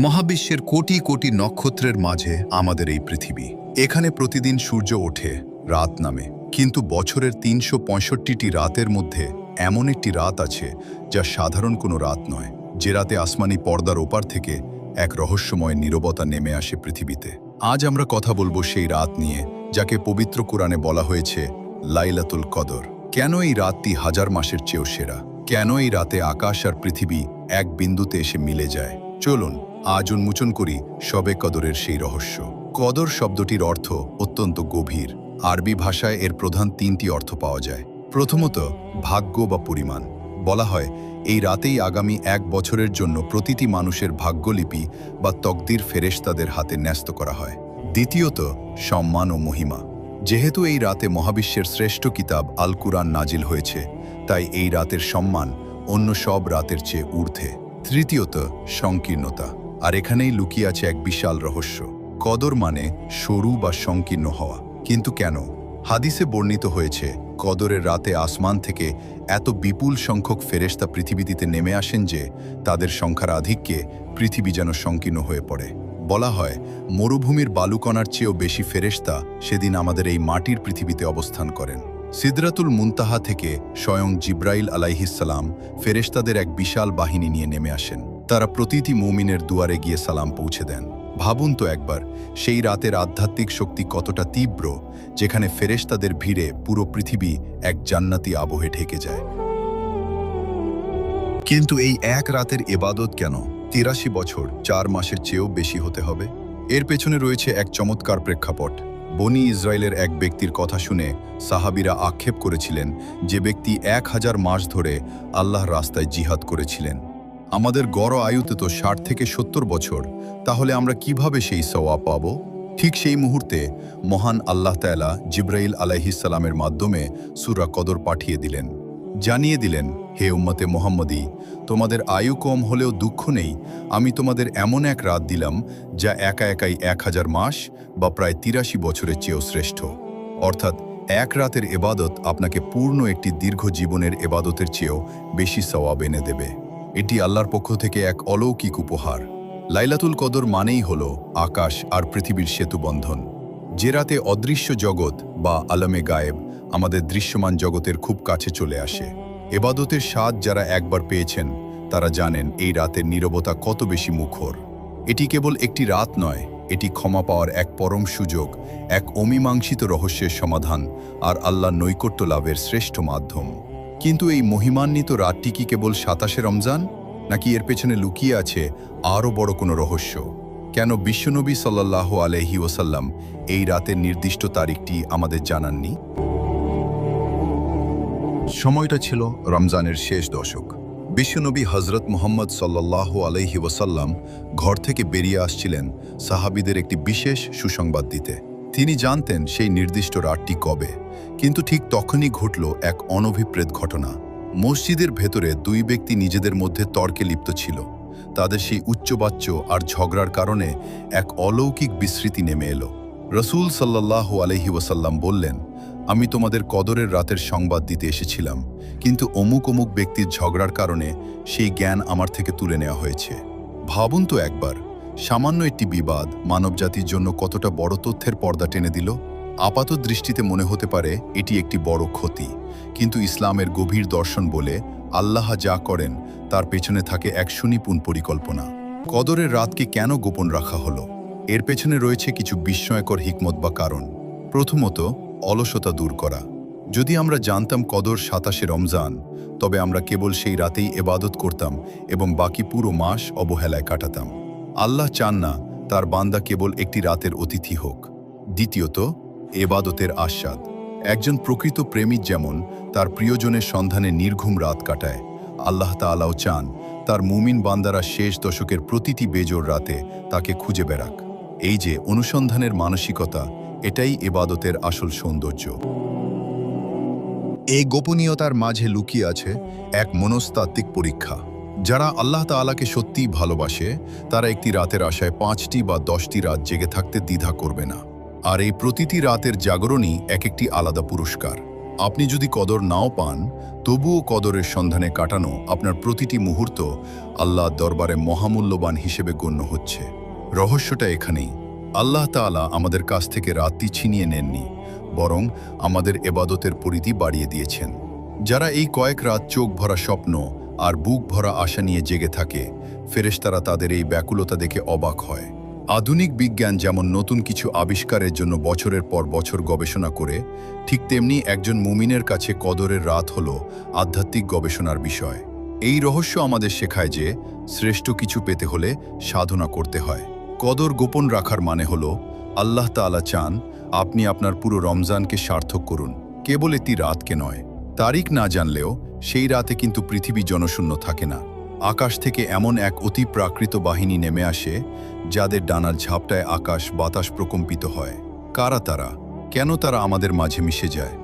মহাবিশ্বের কোটি কোটি নক্ষত্রের মাঝে আমাদের এই পৃথিবী। এখানে প্রতিদিন সূর্য ওঠে, রাত নামে, কিন্তু বছরের ৩৬৫টি রাতের মধ্যে এমন একটি রাত আছে যা সাধারণ কোনো রাত নয়, যে রাতে আসমানি পর্দার ওপার থেকে এক রহস্যময় নীরবতা নেমে আসে পৃথিবীতে। আজ আমরা কথা বলবো সেই রাত নিয়ে, যাকে পবিত্র কোরআনে বলা হয়েছে লাইলাতুল কদর। কেন এই রাতটি হাজার মাসের চেয়েও সেরা? কেন এই রাতে আকাশ আর পৃথিবী এক বিন্দুতে এসে মিলে যায়? চলুন আজ উন্মোচন করি শবে কদরের সেই রহস্য। কদর শব্দটির অর্থ অত্যন্ত গভীর। আরবি ভাষায় এর প্রধান ৩টি অর্থ পাওয়া যায়। প্রথমত, ভাগ্য বা পরিমাণ। বলা হয় এই রাতেই আগামী ১ বছরের জন্য প্রতিটি মানুষের ভাগ্যলিপি বা তকদির ফেরেশতাদের হাতে ন্যস্ত করা হয়। দ্বিতীয়ত, সম্মান ও মহিমা। যেহেতু এই রাতে মহাবিশ্বের শ্রেষ্ঠ কিতাব আল কুরআন নাজিল হয়েছে, তাই এই রাতের সম্মান অন্য সব রাতের চেয়ে ঊর্ধ্বে। তৃতীয়ত, সংকীর্ণতা। আর এখানেই লুকিয়ে আছে এক বিশাল রহস্য। কদর মানে সরু বা সংকীর্ণ হওয়া। কিন্তু কেন? হাদিসে বর্ণিত হয়েছে কদরের রাতে আসমান থেকে এত বিপুল সংখ্যক ফেরেশতা পৃথিবীতে নেমে আসেন যে তাদের সংখ্যার আধিক্যে পৃথিবী যেন সংকীর্ণ হয়ে পড়ে। বলা হয় মরুভূমির বালুকণার চেয়েও বেশি ফেরেশতা সেদিন আমাদের এই মাটির পৃথিবীতে অবস্থান করেন। সিদরাতুল মুনতাহা থেকে স্বয়ং জিব্রাইল আলাইহিসসালাম ফেরেশতাদের এক বিশাল বাহিনী নিয়ে নেমে আসেন। তারা প্রতিটি মুমিনের দুয়ারে গিয়ে সালাম পৌঁছে দেন। ভাবুন তো একবার, সেই রাতের আধ্যাত্মিক শক্তি কতটা তীব্র, যেখানে ফেরেশতাদের ভিড়ে পুরো পৃথিবী এক জান্নাতি আবহে ঢেকে যায়। কিন্তু এই এক রাতের ইবাদত কেন ৮৩ বছর ৪ মাসের চেয়েও বেশি হতে হবে? এর পেছনে রয়েছে এক চমৎকার প্রেক্ষাপট। বনি ইসরায়েলের এক ব্যক্তির কথা শুনে সাহাবীরা আক্ষেপ করেছিলেন, যে ব্যক্তি ১০০০ মাস ধরে আল্লাহর রাস্তায় জিহাদ করেছিলেন। আমাদের গড় আয়ুতে তো ৬০ থেকে ৭০ বছর, তাহলে আমরা কিভাবে সেই সওয়াব পাব? ঠিক সেই মুহূর্তে মহান আল্লাহ তাআলা জিব্রাইল আলাইহিসসালামের মাধ্যমে সূরা কদর পাঠিয়ে দিলেন। জানিয়ে দিলেন, হে উম্মতে মুহাম্মদী, তোমাদের আয়ু কম হলেও দুঃখ নেই, আমি তোমাদের এমন এক রাত দিলাম যা একা একাই ১০০০ মাস বা প্রায় ৮৩ বছরের চেয়েও শ্রেষ্ঠ। অর্থাৎ এক রাতের এবাদত আপনাকে পূর্ণ একটি দীর্ঘ জীবনের এবাদতের চেয়েও বেশি সওয়াব এনে দেবে। এটি আল্লাহর পক্ষ থেকে এক অলৌকিক উপহার। লাইলাতুল কদর মানেই হলো আকাশ আর পৃথিবীর সেতুবন্ধন। যে রাতে অদৃশ্য জগৎ বা আলমে গায়েব আমাদের দৃশ্যমান জগতের খুব কাছে চলে আসে। এবাদতের স্বাদ যারা একবার পেয়েছেন তারা জানেন এই রাতের নীরবতা কত বেশি মুখর। এটি কেবল একটি রাত নয়, এটি ক্ষমা পাওয়ার এক পরম সুযোগ, এক অমীমাংসিত রহস্যের সমাধান আর আল্লাহর নৈকট্য লাভের শ্রেষ্ঠ মাধ্যম। কিন্তু এই মহিমান্বিত রাতটি কি কেবল ২৭শে রমজান, নাকি এর পেছনে লুকিয়ে আছে আরও বড় কোনো রহস্য? কেন বিশ্বনবী সাল্লাল্লাহু আলাইহি ওয়াসাল্লাম এই রাতের নির্দিষ্ট তারিখটি আমাদের জানাননি? সময়টা ছিল রমজানের শেষ দশক। বিশ্বনবী হযরত মুহাম্মদ সাল্লাল্লাহু আলাইহি ওয়াসাল্লাম ঘর থেকে বেরিয়ে আসছিলেন সাহাবীদের একটি বিশেষ সুসংবাদ দিতে। তিনি জানতেন সেই নির্দিষ্ট রাতটি কবে, কিন্তু ঠিক তখনই ঘটল এক অনভিপ্রেত ঘটনা। মসজিদের ভেতরে দুই ব্যক্তি নিজেদের মধ্যে তর্কে লিপ্ত ছিল। তাদের সেই উচ্চবাচ্য আর ঝগড়ার কারণে এক অলৌকিক বিস্মৃতি নেমে এলো। রাসূল সাল্লাল্লাহু আলাইহি ওয়াসাল্লাম বললেন, আমি তোমাদের কদরের রাতের সংবাদ দিতে এসেছিলাম, কিন্তু অমুক অমুক ব্যক্তির ঝগড়ার কারণে সেই জ্ঞান আমার থেকে তুলে নেওয়া হয়েছে। ভাবুন তো একবার, সামান্য একটি বিবাদ মানবজাতির জন্য কতটা বড় তথ্যের পর্দা টেনে দিল। আপাত দৃষ্টিতে মনে হতে পারে এটি একটি বড় ক্ষতি, কিন্তু ইসলামের গভীর দর্শন বলে আল্লাহ যা করেন তার পেছনে থাকে এক সুনিপুণ পরিকল্পনা। কদরের রাতকে কেন গোপন রাখা হলো? এর পেছনে রয়েছে কিছু বিস্ময়কর হিকমত বা কারণ। প্রথমত, অলসতা দূর করা। যদি আমরা জানতাম কদর ২৭শে রমজান, তবে আমরা কেবল সেই রাতেই ইবাদত করতাম এবং বাকি পুরো মাস অবহেলায় কাটাতাম। আল্লাহ চান না তার বান্দা কেবল একটি রাতের অতিথি হোক। দ্বিতীয়ত, ইবাদতের আস্বাদ। একজন প্রকৃত প্রেমিক যেমন তার প্রিয়জনের সন্ধানে নির্ঘুম রাত কাটায়, আল্লাহ তাআলাও চান তার মুমিন বান্দারা শেষ দশকের প্রতিটি বেজোর রাতে তাকে খুঁজে বেড়াক। এই যে অনুসন্ধানের মানসিকতা, এটাই ইবাদতের আসল সৌন্দর্য। এই গোপনীয়তার মাঝে লুকিয়ে আছে এক মনস্তাত্ত্বিক পরীক্ষা। যারা আল্লাহ তাআলাকে সত্যিই ভালোবাসে, তারা একটি রাতের আশায় ৫টি বা ১০টি রাত জেগে থাকতে দ্বিধা করবে না। আর এই প্রতিটি রাতের জাগরণই এক একটি আলাদা পুরস্কার। আপনি যদি কদর নাও পান, তবুও কদরের সন্ধানে কাটানো আপনার প্রতিটি মুহূর্ত আল্লাহর দরবারে মহামূল্যবান হিসেবে গণ্য হচ্ছে। রহস্যটা এখানেই। আল্লাহ তাআলা আমাদের কাছ থেকে রাতটি ছিনিয়ে নেননি, বরং আমাদের এবাদতের পরিধি বাড়িয়ে দিয়েছেন। যারা এই কয়েক রাত চোখ ভরা স্বপ্ন আর বুক ভরা আশা নিয়ে জেগে থাকে, ফেরেশতারা তাদের এই ব্যাকুলতা দেখে অবাক হয়। আধুনিক বিজ্ঞান যেমন নতুন কিছু আবিষ্কারের জন্য বছরের পর বছর গবেষণা করে, ঠিক তেমনি একজন মুমিনের কাছে কদরের রাত হলো আধ্যাত্মিক গবেষণার বিষয়। এই রহস্য আমাদের শেখায় যে শ্রেষ্ঠ কিছু পেতে হলে সাধনা করতে হয়। কদর গোপন রাখার মানে হলো আল্লাহ তাআলা চান আপনি আপনার পুরো রমজানকে সার্থক করুন, কেবল একটি রাতকে নয়। তারিখ না জানলেও সেই রাতে কিন্তু পৃথিবী জনশূন্য থাকে না। আকাশ থেকে এমন এক অতি প্রাকৃত বাহিনী নেমে আসে যাদের ডানার ঝাপটায় আকাশ বাতাস প্রকম্পিত হয়। কারা তারা? কেন তারা আমাদের মাঝে মিশে যায়?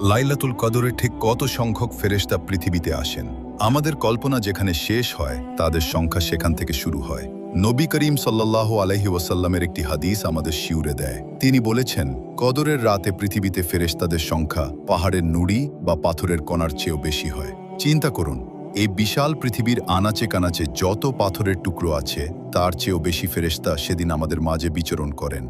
লাইলাতুল কদরে ঠিক কত সংখ্যক ফেরেশতা পৃথিবীতে আসেন? আমাদের কল্পনা যেখানে শেষ হয়, তাদের সংখ্যা সেখান থেকে শুরু হয়। নবী করিম সাল্লাল্লাহু আলাইহি ওয়াসাল্লামের একটি হাদিস আমাদের শিউরে দেয়। তিনি বলেছেন, কদরের রাতে পৃথিবীতে ফেরেশতাদের সংখ্যা পাহাড়ের নুড়ি বা পাথরের কণার চেয়েও বেশি হয়। চিন্তা করুন, এই বিশাল পৃথিবীর আনাচে কানাচে যত পাথরের টুকরো আছে, তার চেয়েও বেশি ফেরেশতা সেদিন আমাদের মাঝে বিচরণ করেন।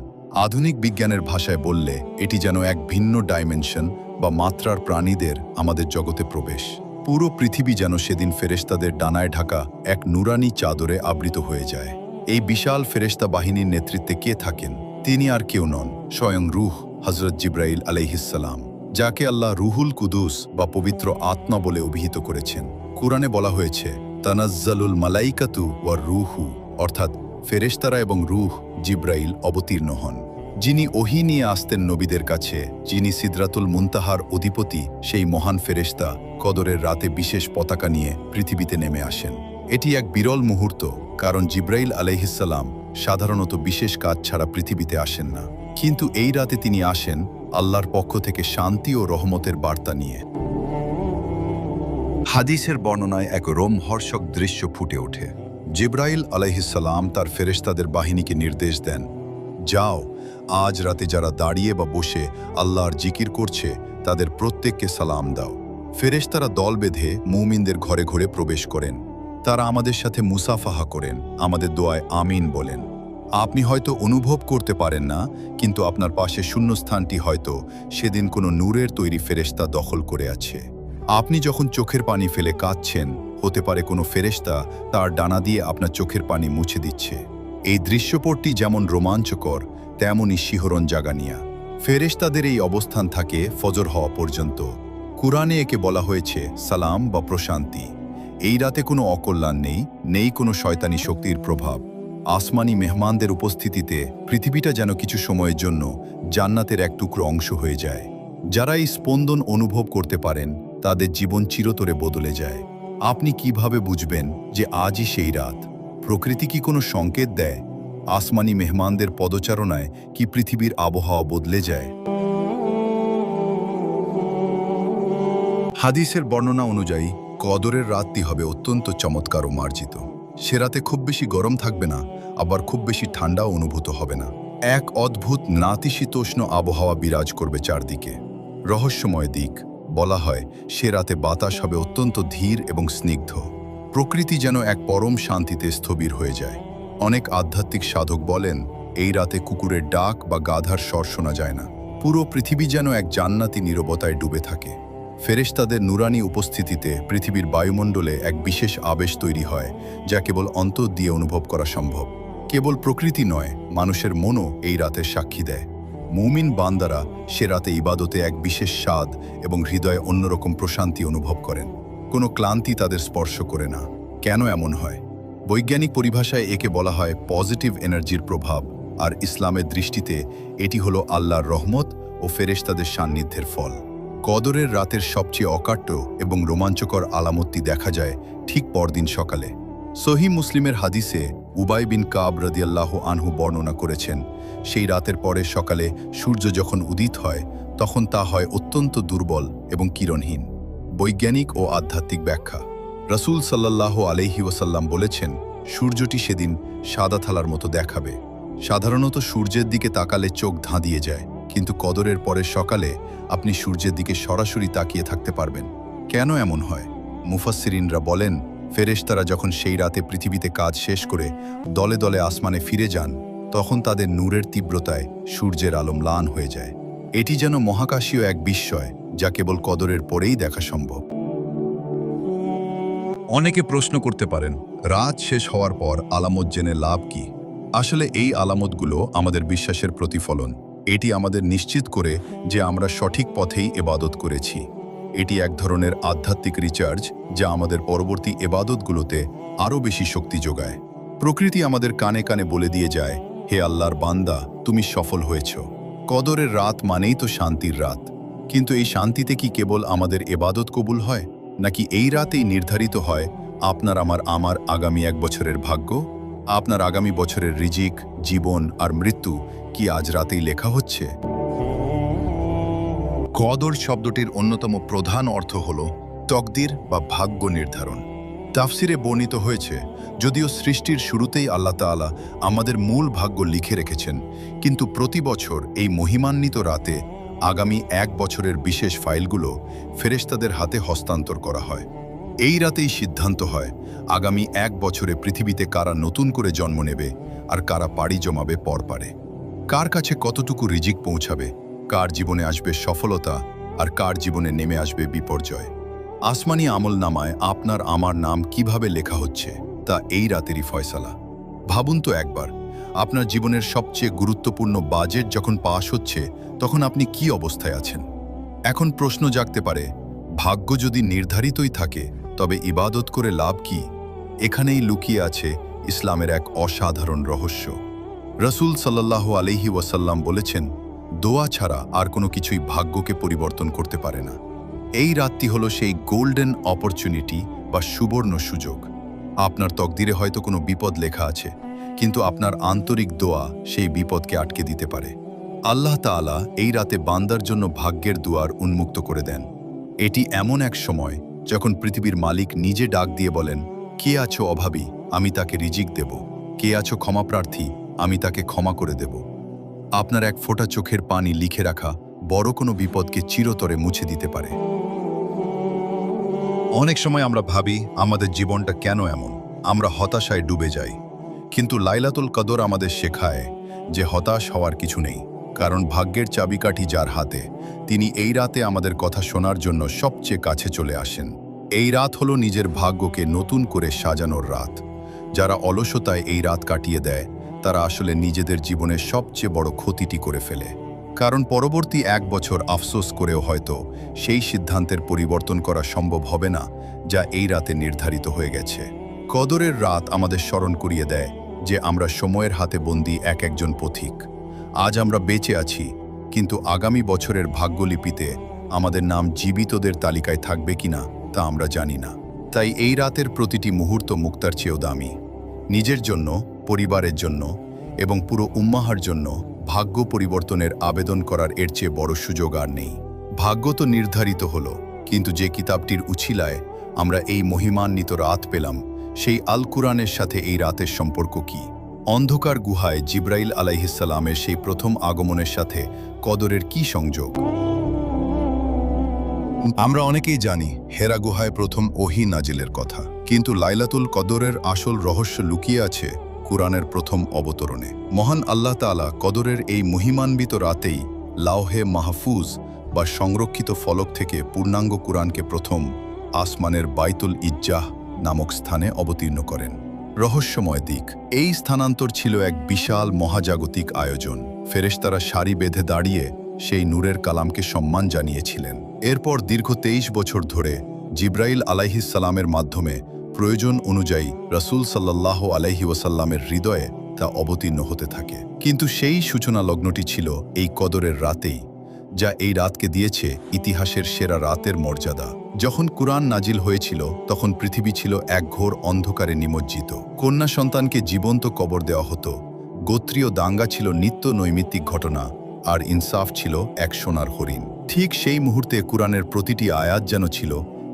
আধুনিক বিজ্ঞানের ভাষায় বললে এটি যেন এক ভিন্ন ডাইমেনশন বা মাত্রার প্রাণীদের আমাদের জগতে প্রবেশ। পুরো পৃথিবী যেন সেদিন ফেরেশতাদের ডানায় ঢাকা এক নুরানি চাদরে আবৃত হয়ে যায়। এই বিশাল ফেরেশতা বাহিনীর নেতৃত্বে কে থাকেন? তিনি আর কেউ নন, স্বয়ং রূহ হযরত জিবরাইল আলাইহিসসালাম, যাকে আল্লাহ রুহুল কুদুস বা পবিত্র আত্মা বলে অভিহিত করেছেন। কুরআনে বলা হয়েছে, তানাজ্জালুল মালাইকাতু ওয়ার রূহু, অর্থাৎ ফেরেশতারা এবং রূহ জিবরাইল অবতীর্ণ হন। যিনি ওহী নিয়ে আসতেন নবীদের কাছে, যিনি সিদরাতুল মুনতাহার অধিপতি, সেই মহান ফেরেশতা কদরের রাতে বিশেষ পতাকা নিয়ে পৃথিবীতে নেমে আসেন। এটি এক বিরল মুহূর্ত, কারণ জিবরাইল আলাইহিসসালাম সাধারণত বিশেষ কাজ ছাড়া পৃথিবীতে আসেন না, কিন্তু এই রাতে তিনি আসেন আল্লাহর পক্ষ থেকে শান্তি ও রহমতের বার্তা নিয়ে। হাদিসের বর্ণনায় এক রোমহর্ষক দৃশ্য ফুটে ওঠে। জিবরাইল আলাইহিসসালাম তার ফেরেশতাদের বাহিনীকে নির্দেশ দেন, যাও, আজ রাতে যারা দাঁড়িয়ে বা বসে আল্লাহর জিকির করছে তাদের প্রত্যেককে সালাম দাও। ফেরেশতারা দল বেঁধে মুমিনদের ঘরে ঘরে প্রবেশ করেন। তারা আমাদের সাথে মুসাফাহা করেন, আমাদের দোয়ায় আমিন বলেন। আপনি হয়তো অনুভব করতে পারেন না, কিন্তু আপনার পাশে শূন্যস্থানটি হয়তো সেদিন কোনো নূরের তৈরি ফেরেশতা দখল করে আছে। আপনি যখন চোখের পানি ফেলে কাঁদছেন, হতে পারে কোনো ফেরেশতা তার ডানা দিয়ে আপনার চোখের পানি মুছে দিচ্ছে। এই দৃশ্যপটটি যেমন রোমাঞ্চকর, তেমনই শিহরণ জাগানিয়া। ফেরেশতাদের এই অবস্থান থাকে ফজর হওয়া পর্যন্ত। কুরআনে একে বলা হয়েছে সালাম বা প্রশান্তি। এই রাতে কোনো অকল্যাণ নেই, নেই কোনো শয়তানি শক্তির প্রভাব। আসমানি মেহমানদের উপস্থিতিতে পৃথিবীটা যেন কিছু সময়ের জন্য জান্নাতের এক টুকরো অংশ হয়ে যায়। যারা এই স্পন্দন অনুভব করতে পারেন, তাদের জীবন চিরতরে বদলে যায়। আপনি কিভাবে বুঝবেন যে আজই সেই রাত? প্রকৃতি কি কোনো সংকেত দেয়? আসমানি মেহমানদের পদচারণায় কি পৃথিবীর আবহাওয়া বদলে যায়? হাদিসের বর্ণনা অনুযায়ী কদরের রাতটি হবে অত্যন্ত চমৎকার ও মার্জিত। সে রাতে খুব বেশি গরম থাকবে না, আবার খুব বেশি ঠান্ডাও অনুভূত হবে না। এক অদ্ভুত নাতিশীতোষ্ণ আবহাওয়া বিরাজ করবে চারদিকে। রহস্যময় দিক, বলা হয় সে রাতে বাতাস হবে অত্যন্ত ধীর এবং স্নিগ্ধ। প্রকৃতি যেন এক পরম শান্তিতে স্থবির হয়ে যায়। অনেক আধ্যাত্মিক সাধক বলেন, এই রাতে কুকুরের ডাক বা গাধার স্বর শোনা যায় না। পুরো পৃথিবী যেন এক জান্নাতি নীরবতায় ডুবে থাকে। ফেরেশতাদের নুরানি উপস্থিতিতে পৃথিবীর বায়ুমণ্ডলে এক বিশেষ আবেশ তৈরি হয়, যা কেবল অন্তর দিয়ে অনুভব করা সম্ভব। কেবল প্রকৃতি নয়, মানুষের মনও এই রাতের সাক্ষী দেয়। মুমিন বান্দারা সে রাতে ইবাদতে এক বিশেষ স্বাদ এবং হৃদয়ে অন্যরকম প্রশান্তি অনুভব করেন। কোনো ক্লান্তি তাদের স্পর্শ করে না। কেন এমন হয়? বৈজ্ঞানিক পরিভাষায় একে বলা হয় পজিটিভ এনার্জির প্রভাব, আর ইসলামের দৃষ্টিতে এটি হলো আল্লাহর রহমত ও ফেরেশতাদের সান্নিধ্যের ফল। কদরের রাতের সবচেয়ে অকাট্য এবং রোমাঞ্চকর আলামতটি দেখা যায় ঠিক পরদিন সকালে। সহিহ মুসলিমের হাদিসে উবাই বিন কাব রাদিয়াল্লাহু আনহু বর্ণনা করেছেন, সেই রাতের পরে সকালে সূর্য যখন উদিত হয়, তখন তা হয় অত্যন্ত দুর্বল এবং কিরণহীন। বৈজ্ঞানিক ও আধ্যাত্মিক ব্যাখ্যা। রাসূল সাল্লাল্লাহু আলাইহি ওয়াসাল্লাম বলেছেন, সূর্যটি সেদিন সাদা থালার মতো দেখাবে। সাধারণত সূর্যের দিকে তাকালে চোখ ধাঁধিয়ে যায়, কিন্তু কদরের পরের সকালে আপনি সূর্যের দিকে সরাসরি তাকিয়ে থাকতে পারবেন। কেন এমন হয়? মুফাসসিরিনরা বলেন, ফেরেশতারা যখন সেই রাতে পৃথিবীতে কাজ শেষ করে দলে দলে আসমানে ফিরে যান, তখন তাদের নূরের তীব্রতায় সূর্যের আলো ম্লান হয়ে যায়। এটি যেন মহাকাশীয় এক বিস্ময়, যা কেবল কদরের পরেই দেখা সম্ভব। অনেকে প্রশ্ন করতে পারেন, রাত শেষ হওয়ার পর আলামত জেনে লাভ কি? আসলে এই আলামতগুলো আমাদের বিশ্বাসের প্রতিফলন। এটি আমাদের নিশ্চিত করে যে আমরা সঠিক পথেই ইবাদত করেছি। এটি এক ধরনের আধ্যাত্মিক রিচার্জ, যা আমাদের পরবর্তী ইবাদতগুলোতে আরও বেশি শক্তি যোগায়। প্রকৃতি আমাদের কানে কানে বলে দিয়ে যায়, হে আল্লাহর বান্দা, তুমি সফল হয়েছ। কদরের রাত মানেই তো শান্তির রাত। কিন্তু এই শান্তিতে কি কেবল আমাদের ইবাদত কবুল হয়, নাকি এই রাতেই নির্ধারিত হয় আপনার আমার আগামী 1 বছরের ভাগ্য? আপনার আগামী বছরের রিজিক, জীবন আর মৃত্যু কি আজ রাতেই লেখা হচ্ছে? কদর শব্দটির অন্যতম প্রধান অর্থ হল তকদির বা ভাগ্য নির্ধারণ। তাফসিরে বর্ণিত হয়েছে, যদিও সৃষ্টির শুরুতেই আল্লাহ তাআলা আমাদের মূল ভাগ্য লিখে রেখেছেন, কিন্তু প্রতি বছর এই মহিমান্বিত রাতে আগামী 1 বছরের বিশেষ ফাইলগুলো ফেরেশতাদের হাতে হস্তান্তর করা হয়। এই রাতেই সিদ্ধান্ত হয় আগামী 1 বছরে পৃথিবীতে কারা নতুন করে জন্ম নেবে আর কারা পাড়ি জমাবে পরপারে, কার কাছে কতটুকু রিজিক পৌঁছাবে, কার জীবনে আসবে সফলতা আর কার জীবনে নেমে আসবে বিপর্যয়। আসমানি আমলনামায় আপনার আমার নাম কিভাবে লেখা হচ্ছে তা এই রাতেরই ফয়সালা। ভাবুন তো একবার, আপনার জীবনের সবচেয়ে গুরুত্বপূর্ণ বাজেট যখন পাস হচ্ছে, তখন আপনি কি অবস্থায় আছেন? এখন প্রশ্ন জাগতে পারে, ভাগ্য যদি নির্ধারিতই থাকে, তবে ইবাদত করে লাভ কি? এখানেই লুকিয়ে আছে ইসলামের এক অসাধারণ রহস্য। রাসূল সাল্লাল্লাহু আলাইহি ওয়াসাল্লাম বলেছেন, দোয়া ছাড়া আর কোনো কিছুই ভাগ্যকে পরিবর্তন করতে পারে না। এই রাতটি হলো সেই গোল্ডেন অপরচুনিটি বা সুবর্ণ সুযোগ। আপনার তকদিরে হয়তো কোনো বিপদ লেখা আছে, কিন্তু আপনার আন্তরিক দোয়া সেই বিপদকে আটকে দিতে পারে। আল্লাহ তাআলা এই রাতে বান্দার জন্য ভাগ্যের দুয়ার উন্মুক্ত করে দেন। এটি এমন এক সময় যখন পৃথিবীর মালিক নিজে ডাক দিয়ে বলেন, কে আছো অভাবী, আমি তাকে রিজিক দেব। কে আছো ক্ষমাপ্রার্থী, আমি তাকে ক্ষমা করে দেব। আপনার এক ফোঁটা চোখের পানি লিখে রাখা বড় কোনো বিপদকে চিরতরে মুছে দিতে পারে। অনেক সময় আমরা ভাবি, আমাদের জীবনটা কেন এমন? আমরা হতাশায় ডুবে যাই। কিন্তু লাইলাতুল কদর আমাদের শেখায় যে হতাশ হওয়ার কিছু নেই, কারণ ভাগ্যের চাবিকাঠি যার হাতে, তিনি এই রাতে আমাদের কথা শোনার জন্য সবচেয়ে কাছে চলে আসেন। এই রাত হলো নিজের ভাগ্যকে নতুন করে সাজানোর রাত। যারা অলসতায় এই রাত কাটিয়ে দেয়, তারা আসলে নিজেদের জীবনের সবচেয়ে বড় ক্ষতিটি করে ফেলে। কারণ পরবর্তী 1 বছর আফসোস করেও হয়তো সেই সিদ্ধান্তের পরিবর্তন করা সম্ভব হবে না, যা এই রাতে নির্ধারিত হয়ে গেছে। কদরের রাত আমাদের স্মরণ করিয়ে দেয় যে আমরা সময়ের হাতে বন্দী একজন পথিক। আজ আমরা বেঁচে আছি, কিন্তু আগামী বছরের ভাগ্যলিপিতে আমাদের নাম জীবিতদের তালিকায় থাকবে কিনা তা আমরা জানি না। তাই এই রাতের প্রতিটি মুহূর্ত মুক্তার চেয়েও দামি। নিজের জন্য, পরিবারের জন্য এবং পুরো উম্মাহার জন্য ভাগ্য পরিবর্তনের আবেদন করার এর চেয়ে বড় সুযোগ আর নেই। ভাগ্য তো নির্ধারিত হলো, কিন্তু যে কিতাবটির উছিলায় আমরা এই মহিমান্বিত রাত পেলাম, সেই আল কুরআনের সাথে এই রাতের সম্পর্ক কি? অন্ধকার গুহায় জিব্রাইল আলাইহিসসালামের সেই প্রথম আগমনের সাথে কদরের কি সংযোগ? আমরা অনেকেই জানি হেরা গুহায় প্রথম ওহী নাজিলের কথা, কিন্তু লাইলাতুল কদরের আসল রহস্য লুকিয়ে আছে কুরআনের প্রথম অবতরণে। মহান আল্লাহ তাআলা কদরের এই মহিমান্বিত রাতেই লাওহে মাহফুজ বা সংরক্ষিত ফলক থেকে পূর্ণাঙ্গ কুরআনকে প্রথম আসমানের বাইতুল ইজ্জাহ নামক স্থানে অবতীর্ণ করেন। রহস্যময় দিক, এই স্থানান্তর ছিল এক বিশাল মহাজাগতিক আয়োজন। ফেরেশতারা সারি বেঁধে দাঁড়িয়ে সেই নূরের কালামকে সম্মান জানিয়েছিলেন। এরপর দীর্ঘ 23 বছর ধরে জিব্রাইল আলাইহিসসালামের মাধ্যমে প্রয়োজন অনুযায়ী রাসূল সাল্লাল্লাহু আলাইহি ওয়াসাল্লামের হৃদয়ে তা অবতীর্ণ হতে থাকে। কিন্তু সেই সূচনা লগ্নটি ছিল এই কদরের রাতেই, যা এই রাতকে দিয়েছে ইতিহাসের সেরা রাতের মর্যাদা। যখন কুরআন নাজিল হয়েছিল, তখন পৃথিবী ছিল এক ঘোর অন্ধকারে নিমজ্জিত। কন্যা সন্তানকে জীবন্ত কবর দেওয়া হতো, গোত্রীয় দাঙ্গা ছিল নিত্য নৈমিত্তিক ঘটনা, আর ইনসাফ ছিল এক সোনার হরিণ। ঠিক সেই মুহূর্তে কুরআনের প্রতিটি আয়াত যেন ছিল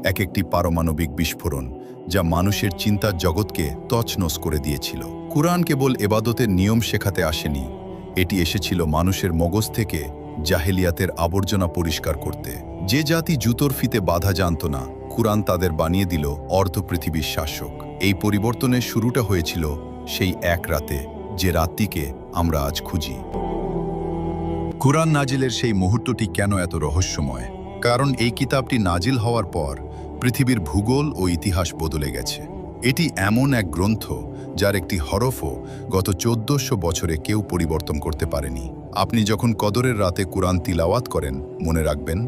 এক একটি পারমাণবিক বিস্ফোরণ, যা মানুষের চিন্তার জগৎকে তছনছ করে দিয়েছিল। কুরআন কেবল ইবাদতের নিয়ম শেখাতে আসেনি, এটি এসেছিল মানুষের মগজ থেকে জাহেলিয়াতের আবর্জনা পরিষ্কার করতে। যে জাতি জুতোর ফিতে বাধা জানত না, কুরআন তাদের বানিয়ে দিল অর্ধ পৃথিবীর শাসক। এই পরিবর্তনের শুরুটা হয়েছিল সেই এক রাতে, যে রাতটিকে আমরা আজ খুঁজি। কুরআন নাজিলের সেই মুহূর্তটি কেন এত রহস্যময়? কারণ এই কিতাবটি নাজিল হওয়ার পর পৃথিবীর ভূগোল ও ইতিহাস বদলে গেছে। এটি এমন এক গ্রন্থ যার একটি হরফও গত 1400 বছরে কেউ পরিবর্তন করতে পারেনি। আপনি যখন কদরের রাতে কুরআন তিলাওয়াত করেন, মনে রাখবেন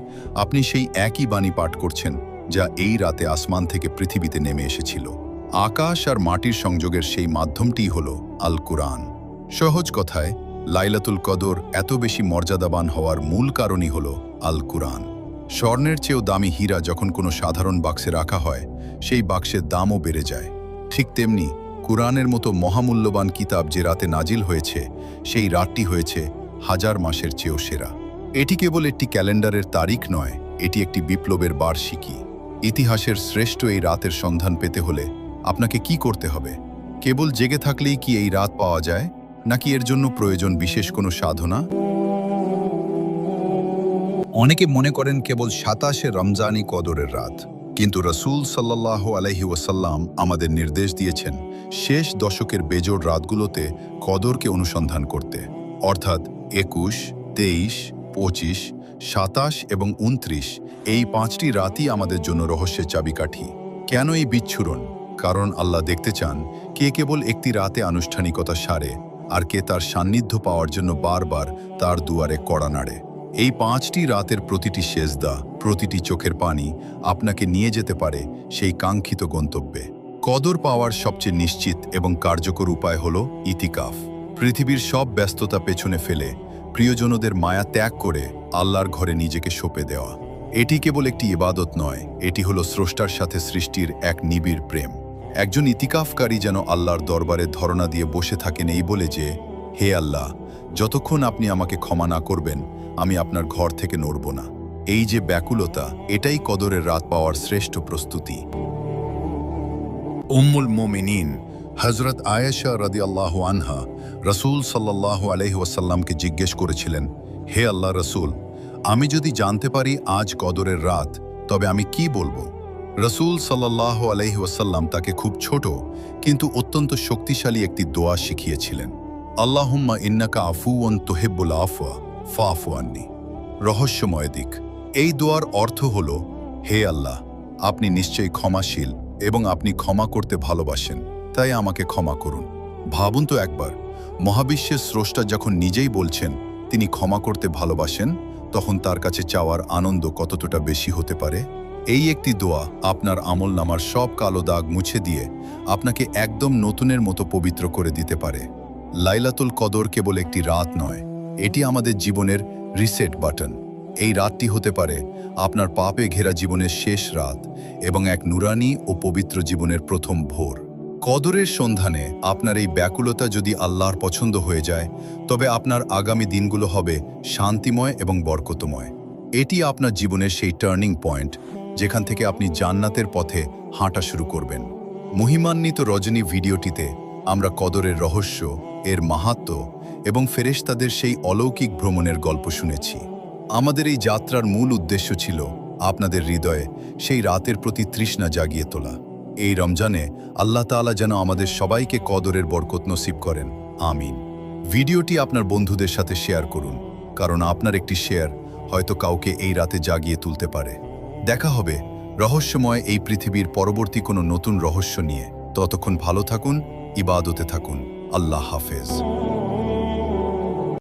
আপনি সেই একই বাণী পাঠ করছেন যা এই রাতে আসমান থেকে পৃথিবীতে নেমে এসেছিল। আকাশ আর মাটির সংযোগের সেই মাধ্যমটিই হল আল কুরআন। সহজ কথায়, লাইলাতুল কদর এত বেশি মর্যাদাবান হওয়ার মূল কারণই হল আল কুরআন। স্বর্ণের চেয়েও দামি হীরা যখন কোনো সাধারণ বাক্সে রাখা হয়, সেই বাক্সের দামও বেড়ে যায়। ঠিক তেমনি কুরআনের মতো মহামূল্যবান কিতাব যে রাতে নাজিল হয়েছে, সেই রাতটি হয়েছে হাজার মাসের চেয়েও সেরা। এটি কেবল একটি ক্যালেন্ডারের তারিখ নয়, এটি একটি বিপ্লবের বার্ষিকী। ইতিহাসের শ্রেষ্ঠ এই রাতের সন্ধান পেতে হলে আপনাকে কি করতে হবে? কেবল জেগে থাকলেই কি এই রাত পাওয়া যায়, নাকি এর জন্য প্রয়োজন বিশেষ কোনো সাধনা? অনেকে মনে করেন কেবল 27শে রমজানই কদরের রাত, কিন্তু রাসূল সাল্লাল্লাহু আলাইহি ওয়াসাল্লাম আমাদের নির্দেশ দিয়েছেন শেষ দশকের বেজোড় রাতগুলোতে কদরকে অনুসন্ধান করতে, অর্থাৎ 21, 23, 25, 27 এবং 29 এই 5টি রাতই আমাদের জন্য রহস্যের চাবিকাঠি। কেন এই বিচ্ছুরণ? কারণ আল্লাহ দেখতে চান কে কেবল একটি রাতে আনুষ্ঠানিকতা সারে, আর কে তার সান্নিধ্য পাওয়ার জন্য বারবার তার দুয়ারে কড়া নাড়ে। এই 5টি রাতের প্রতিটি সেজদা, প্রতিটি চোখের পানি আপনাকে নিয়ে যেতে পারে সেই কাঙ্ক্ষিত গন্তব্যে। কদর পাওয়ার সবচেয়ে নিশ্চিত এবং কার্যকর উপায় হল ইতিকাফ। পৃথিবীর সব ব্যস্ততা পেছনে ফেলে প্রিয়জনদের মায়া ত্যাগ করে আল্লাহর ঘরে নিজেকে সঁপে দেওয়া। এটি কেবল একটি ইবাদত নয়, এটি হলো স্রষ্টার সাথে সৃষ্টির এক নিবিড় প্রেম। একজন ইতিকাফকারী যেন আল্লাহর দরবারে ধরনা দিয়ে বসে থাকেন এই বলে যে, হে আল্লাহ, যতক্ষণ আপনি আমাকে ক্ষমা না করবেন আমি আপনার ঘর থেকে নড়ব না। এই যে ব্যাকুলতা, এটাই কদরের রাত পাওয়ার শ্রেষ্ঠ প্রস্তুতি। উম্মুল মুমিনিন হযরত আয়েশা রাদিয়াল্লাহু আনহা রাসূল সাল্লাল্লাহু আলাইহি ওয়াসাল্লামকে জিজ্ঞেস করেছিলেন, হে আল্লাহ রাসূল, আমি যদি জানতে পারি আজ কদরের রাত, তবে আমি কি বলবো? রাসূল সাল্লাল্লাহু আলাইহি ওয়াসাল্লাম তাকে খুব ছোট কিন্তু অত্যন্ত শক্তিশালী একটি দোয়া শিখিয়েছিলেন। আল্লাহুম্মা ইন্নাকা আফুউন তুহিব্বুল আফওয়া ফাফু আন্নি। রহস্যময় দিক, এই দোয়ার অর্থ হল, হে আল্লাহ, আপনি নিশ্চয়ই ক্ষমাশীল এবং আপনি ক্ষমা করতে ভালোবাসেন, তাই আমাকে ক্ষমা করুন। ভাবুন তো একবার, মহাবিশ্বের স্রষ্টা যখন নিজেই বলছেন তিনি ক্ষমা করতে ভালোবাসেন, তখন তার কাছে চাওয়ার আনন্দ কতটা বেশি হতে পারে? এই একটি দোয়া আপনার আমলনামার সব কালো দাগ মুছে দিয়ে আপনাকে একদম নতুনের মতো পবিত্র করে দিতে পারে। লাইলাতুল কদর কেবল একটি রাত নয়, এটি আমাদের জীবনের রিসেট বাটন। এই রাতটি হতে পারে আপনার পাপে ঘেরা জীবনের শেষ রাত এবং এক নুরানি ও পবিত্র জীবনের প্রথম ভোর। কদরের সন্ধানে আপনার এই ব্যাকুলতা যদি আল্লাহর পছন্দ হয়ে যায়, তবে আপনার আগামী দিনগুলো হবে শান্তিময় এবং বরকতময়। এটি আপনার জীবনের সেই টার্নিং পয়েন্ট যেখান থেকে আপনি জান্নাতের পথে হাঁটা শুরু করবেন। মহিমান্বিত রজনী ভিডিওটিতে আমরা কদরের রহস্য, এর মাহাত্ম্য এবং ফেরেশতাদের সেই অলৌকিক ভ্রমণের গল্প শুনেছি। আমাদের এই যাত্রার মূল উদ্দেশ্য ছিল আপনাদের হৃদয়ে সেই রাতের প্রতি তৃষ্ণা জাগিয়ে তোলা। এই রমজানে আল্লাহ তাআলা যেন আমাদের সবাইকে কদরের বরকত নসিব করেন, আমিন। ভিডিওটি আপনার বন্ধুদের সাথে শেয়ার করুন, কারণ আপনার একটি শেয়ার হয়তো কাউকে এই রাতে জাগিয়ে তুলতে পারে। দেখা হবে রহস্যময় এই পৃথিবীর পরবর্তী কোনো নতুন রহস্য নিয়ে। ততক্ষণ ভালো থাকুন, ইবাদতে থাকুন। আল্লাহ হাফেজ।